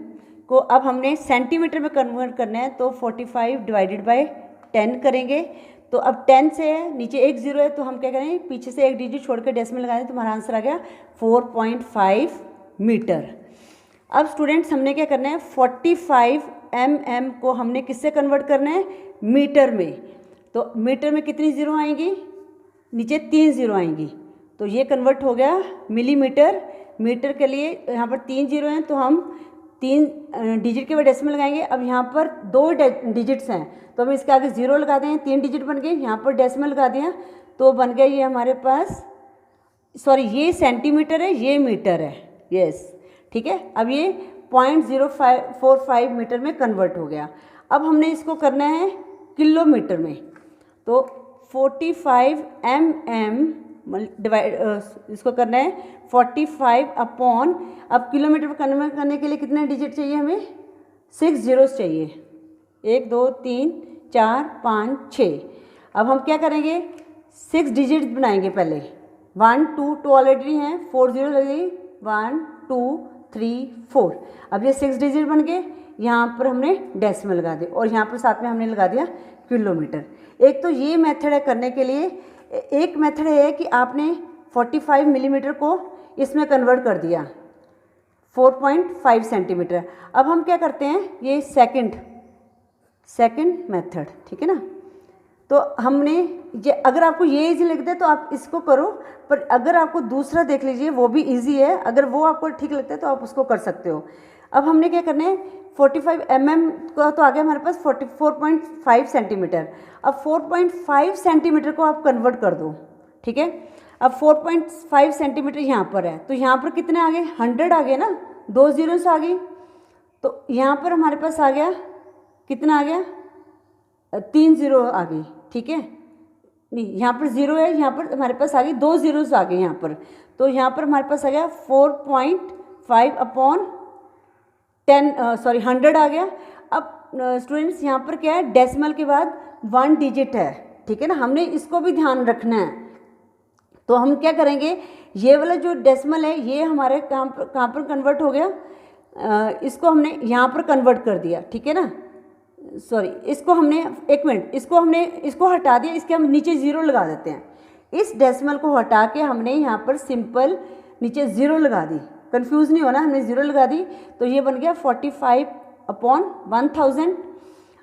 Speaker 1: को अब हमने सेंटीमीटर में कन्वर्ट करना है, तो 45 डिवाइडेड बाय 10 करेंगे। तो अब 10 से है, नीचे एक ज़ीरो है, तो हम क्या करें, पीछे से एक डिजिट छोड़ के डेसिमल लगा दें, तो हमारा आंसर आ गया 4.5 मीटर। अब स्टूडेंट्स हमने क्या करना है, 45 mm को हमने किससे कन्वर्ट करना है, मीटर में। तो मीटर में कितनी ज़ीरो आएंगी, नीचे 3 ज़ीरो आएंगी, तो ये कन्वर्ट हो गया मिलीमीटर। मीटर के लिए यहाँ पर 3 ज़ीरो हैं, तो हम 3 डिजिट के बाद डेसिमल लगाएंगे। अब यहाँ पर 2 डिजिट्स हैं, तो हम इसके आगे ज़ीरो लगा दें, 3 डिजिट बन गए, यहाँ पर डेसिमल लगा दिया, तो बन गया ये हमारे पास, सॉरी ये सेंटीमीटर है, ये मीटर है, यस। ठीक है। अब ये 0.045 मीटर में कन्वर्ट हो गया। अब हमने इसको करना है किलोमीटर में, तो 45 mm डिवाइड, इसको करना है 45 अपॉन, अब किलोमीटर में कन्वर्ट करने के लिए कितने डिजिट चाहिए हमें, 6 ज़ीरोस चाहिए, 1 2 3 4 5 6। अब हम क्या करेंगे, 6 डिजिट बनाएंगे पहले, 1 2 2 ऑलरेडी हैं, 4 ज़ीरो लगेगी, 1 2 3 4। अब ये 6 डिजिट बन गए, यहाँ पर हमने डेसिमल लगा दिया, और यहाँ पर साथ में हमने लगा दिया किलोमीटर। एक तो ये मेथड है करने के लिए। एक मेथड है कि आपने 45 मिलीमीटर को इसमें कन्वर्ट कर दिया 4.5 सेंटीमीटर। अब हम क्या करते हैं, ये सेकंड मेथड, ठीक है ना। तो हमने ये, अगर आपको ये इजी लगता है तो आप इसको करो, पर अगर आपको दूसरा देख लीजिए, वो भी इजी है, अगर वो आपको ठीक लगता है तो आप उसको कर सकते हो। अब हमने क्या करना है, 45 mm का तो आ गया हमारे पास 4.5 सेंटीमीटर। अब 4.5 सेंटीमीटर को आप कन्वर्ट कर दो, ठीक है। अब 4.5 सेंटीमीटर यहाँ पर है, तो यहाँ पर कितने आ गए, 100 आ गए ना, 2 ज़ीरोस आ गई, तो यहाँ पर हमारे पास आ गया, कितना आ गया, 3 ज़ीरो आ गई, ठीक है। नहीं, यहाँ पर ज़ीरो है, यहाँ पर हमारे पास आ गई 2 ज़ीरोस आ गए यहाँ पर, तो यहाँ पर हमारे पास आ गया 4.5 अपॉन 100 आ गया। अब स्टूडेंट्स यहाँ पर क्या है, डेसिमल के बाद 1 डिजिट है, ठीक है ना, हमने इसको भी ध्यान रखना है। तो हम क्या करेंगे, ये वाला जो डेसिमल है ये हमारे कहाँ पर कन्वर्ट हो गया, इसको हमने यहाँ पर कन्वर्ट कर दिया, ठीक है ना। सॉरी, इसको हमने, एक मिनट, इसको हटा दिया, इसके हम नीचे ज़ीरो लगा देते हैं। इस डेसिमल को हटा के हमने यहाँ पर सिंपल नीचे ज़ीरो लगा दी, कंफ्यूज नहीं होना, हमने ज़ीरो लगा दी, तो ये बन गया 45 अपॉन 1000।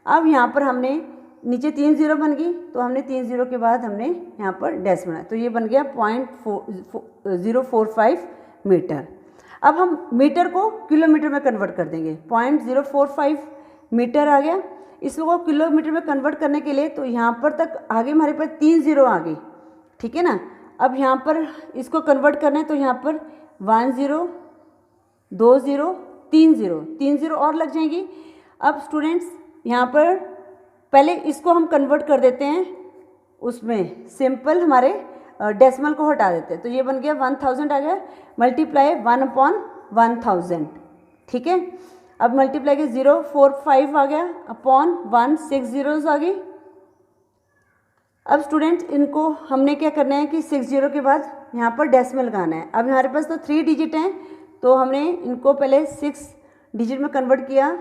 Speaker 1: अब यहाँ पर हमने नीचे 3 ज़ीरो बन गई, तो हमने 3 ज़ीरो के बाद हमने यहाँ पर डैश बनाया, तो ये बन गया 0.045 मीटर। अब हम मीटर को किलोमीटर में कन्वर्ट कर देंगे, 0.045 मीटर आ गया। इसको किलोमीटर में कन्वर्ट करने के लिए तो यहाँ पर तक आगे हमारे पास 3 ज़ीरो आ गई, ठीक है ना। अब यहाँ पर इसको कन्वर्ट करना है, तो यहाँ पर 1 ज़ीरो 2 ज़ीरो 3 ज़ीरो और लग जाएंगी। अब स्टूडेंट्स यहाँ पर पहले इसको हम कन्वर्ट कर देते हैं उसमें सिंपल हमारे डेसिमल को हटा देते हैं, तो ये बन गया 1000 आ गया, मल्टीप्लाई 1/1000, ठीक है। अब मल्टीप्लाई के 045 आ गया अपॉन 1 6 zeros आ गई। अब स्टूडेंट्स इनको हमने क्या करना है कि 6 0 के बाद यहाँ पर डेसिमल लगाना है। अब हमारे पास तो 3 डिजिट हैं, तो हमने इनको पहले 6 डिजिट में कन्वर्ट किया,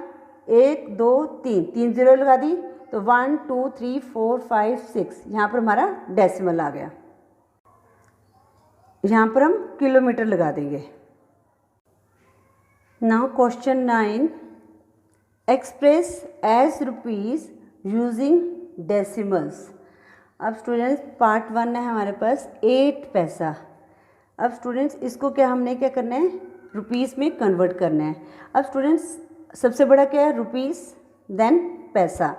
Speaker 1: 1 2 3 0 लगा दी, तो 1 2 3 4 5 6, यहाँ पर हमारा डेसिमल आ गया। यहाँ पर हम किलोमीटर लगा देंगे। Now question 9, express as rupees using decimals. अब स्टूडेंट्स पार्ट 1 है हमारे पास 8 पैसा। अब स्टूडेंट्स इसको क्या करना है, रुपीज़ में कन्वर्ट करना है। अब स्टूडेंट्स सबसे बड़ा क्या है, रुपीज़, देन पैसा।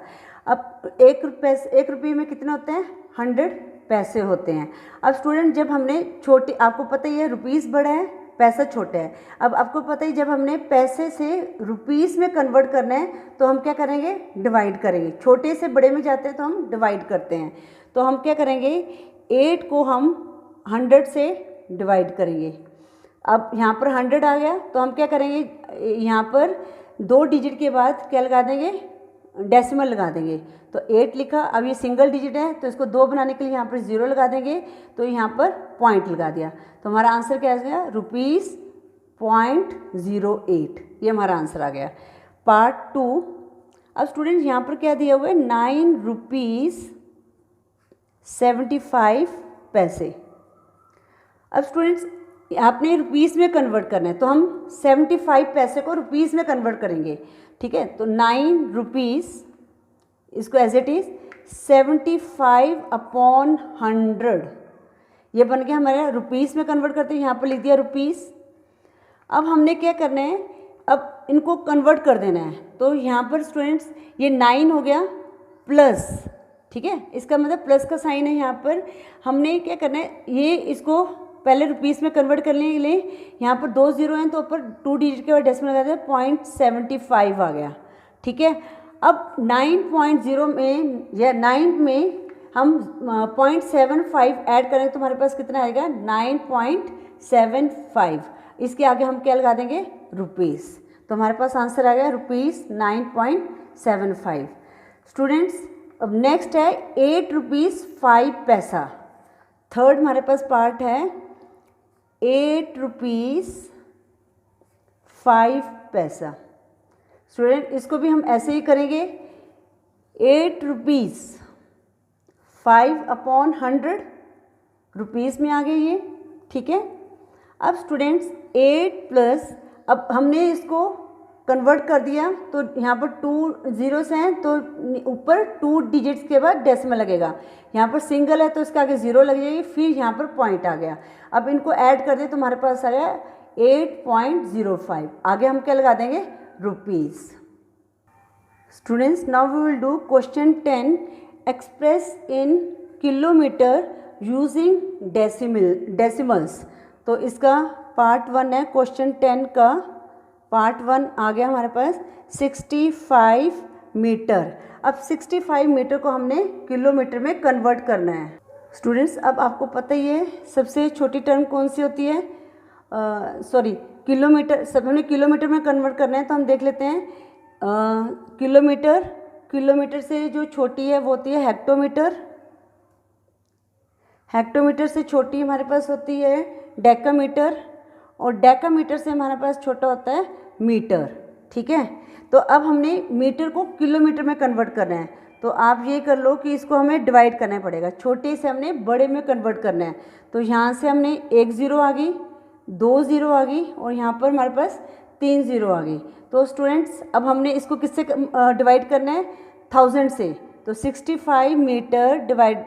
Speaker 1: अब एक रुपये में कितने होते हैं, 100 पैसे होते हैं। अब स्टूडेंट जब हमने छोटे, आपको पता ही है रुपीज़ बड़ा है, पैसा छोटा है। अब आपको पता ही जब हमने पैसे से रुपीज़ में कन्वर्ट करना है तो हम क्या करेंगे, डिवाइड करेंगे। छोटे से बड़े में जाते हैं तो हम डिवाइड करते हैं। तो हम क्या करेंगे, 8 को हम 100 से डिवाइड करेंगे। अब यहाँ पर 100 आ गया, तो हम क्या करेंगे, यहाँ पर 2 डिजिट के बाद क्या लगा देंगे, डेसिमल लगा देंगे। तो 8 लिखा, अब ये सिंगल डिजिट है तो इसको 2 बनाने के लिए यहाँ पर 0 लगा देंगे, तो यहाँ पर पॉइंट लगा दिया। तो हमारा आंसर क्या आ गया, ₹0.08, ये हमारा आंसर आ गया। पार्ट 2, अब स्टूडेंट यहाँ पर क्या दिया हुआ है, ₹9.75। अब स्टूडेंट्स आपने रुपीज़ में कन्वर्ट करना है, तो हम 75 पैसे को रुपीज़ में कन्वर्ट करेंगे, ठीक है। तो 9 रुपीज़, इसको एज इट इज़ 75/100, ये बन गया हमारे रुपीज़ में कन्वर्ट करते हैं, यहाँ पर लिख दिया रुपीज़। अब हमने क्या करना है, अब इनको कन्वर्ट कर देना है। तो यहाँ पर स्टूडेंट्स ये 9 हो गया प्लस, ठीक है, इसका मतलब प्लस का साइन है। यहाँ पर हमने क्या करना है, ये इसको पहले रुपीज़ में कन्वर्ट करने के लिए यहाँ पर 2 0 हैं, तो ऊपर 2 डिजिट के बाद डेसिमल लगा दिया, 0.75 आ गया, ठीक है। अब 9.0 में या 9 में हम 0.75 ऐड करें तो हमारे पास कितना आएगा, 9.75। इसके आगे हम क्या लगा देंगे, रुपीज़, तो हमारे पास आंसर आ गया ₹9.75। स्टूडेंट्स अब नेक्स्ट है 8 रुपीज़ 5 पैसा। थर्ड हमारे पास पार्ट है 8 रुपीज़ 5 पैसा। स्टूडेंट इसको भी हम ऐसे ही करेंगे, 8 रुपीज़ 5/100, रुपीज़ में आ गई ये, ठीक है। अब स्टूडेंट्स 8 प्लस, अब हमने इसको कन्वर्ट कर दिया, तो यहाँ पर 2 zeros हैं, तो ऊपर 2 डिजिट्स के बाद डेसिमल लगेगा। यहाँ पर सिंगल है तो इसके आगे 0 लग जाएगी, फिर यहाँ पर पॉइंट आ गया। अब इनको ऐड कर दें तो हमारे पास आ गया 8.05। आगे हम क्या लगा देंगे, rupees. Students now we will do question 10, express in kilometre using decimals. तो इसका पार्ट 1 है, क्वेश्चन 10 का पार्ट 1 आ गया हमारे पास 65 मीटर। अब 65 मीटर को हमने किलोमीटर में कन्वर्ट करना है। स्टूडेंट्स अब आपको पता ही है सबसे छोटी टर्म कौन सी होती है, किलोमीटर। सब हमने किलोमीटर में कन्वर्ट करना है, तो हम देख लेते हैं किलोमीटर से जो छोटी है वो होती है हेक्टोमीटर। हेक्टोमीटर से छोटी हमारे पास होती है डेकामीटर, और डेकामीटर से हमारे पास छोटा होता है मीटर, ठीक है। तो अब हमने मीटर को किलोमीटर में कन्वर्ट करना है, तो आप ये कर लो कि इसको हमें डिवाइड करना पड़ेगा, छोटे से हमने बड़े में कन्वर्ट करना है। तो यहाँ से हमने 1 0 आ गई, 2 0 आ गई, और यहाँ पर हमारे पास 3 0 आ गई। तो स्टूडेंट्स अब हमने इसको किससे डिवाइड करना है, 1000 से। तो 65 मीटर डिवाइड,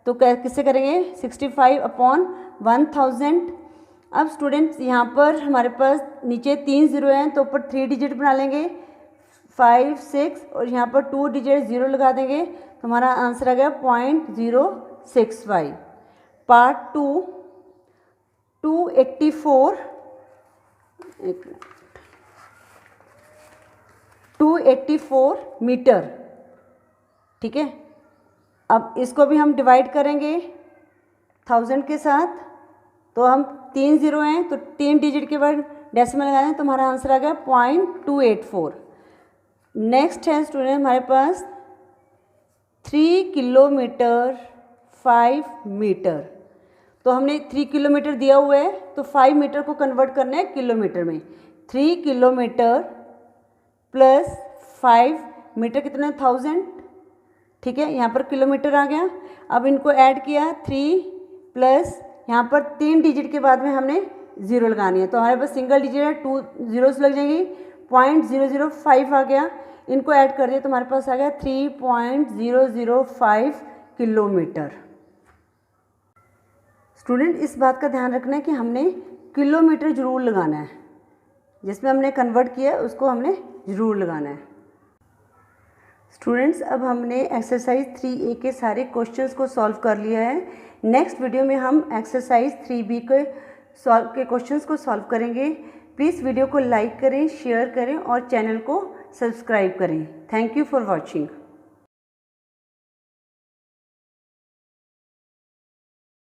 Speaker 1: तो किससे करेंगे, 65/1000। अब स्टूडेंट्स यहाँ पर हमारे पास नीचे 3 0 हैं, तो ऊपर 3 डिजिट बना लेंगे, 5 6, और यहाँ पर 2 डिजिट 0 लगा देंगे, तो हमारा आंसर आ गया 0.065। पार्ट 2, 284 284 मीटर, ठीक है। अब इसको भी हम डिवाइड करेंगे 1000 के साथ, तो हम 3 ज़ीरो हैं तो 3 डिजिट के बाद डेसिमल लगा दें तो हमारा आंसर आ गया 0.284। नेक्स्ट है स्टूडेंट हमारे पास 3 किलोमीटर 5 मीटर। तो हमने 3 किलोमीटर दिया हुआ है तो 5 मीटर को कन्वर्ट करना है किलोमीटर में। 3 किलोमीटर प्लस 5 मीटर कितना है 1000, ठीक है, यहाँ पर किलोमीटर आ गया। अब इनको ऐड किया 3 प्लस यहाँ पर 3 डिजिट के बाद में हमने ज़ीरो लगानी है, तो हमारे पास सिंगल डिजिट है 2 ज़ीरोस लग जाएंगी, 0.005 आ गया। इनको ऐड कर दिया तो हमारे पास आ गया 3.005 किलोमीटर। स्टूडेंट इस बात का ध्यान रखना है कि हमने किलोमीटर ज़रूर लगाना है, जिसमें हमने कन्वर्ट किया उसको हमने ज़रूर लगाना है। स्टूडेंट्स अब हमने एक्सरसाइज 3A के सारे क्वेश्चंस को सॉल्व कर लिया है। नेक्स्ट वीडियो में हम एक्सरसाइज 3B के क्वेश्चंस को सॉल्व करेंगे। प्लीज़ वीडियो को लाइक करें, शेयर करें और चैनल को सब्सक्राइब करें। Thank you for watching.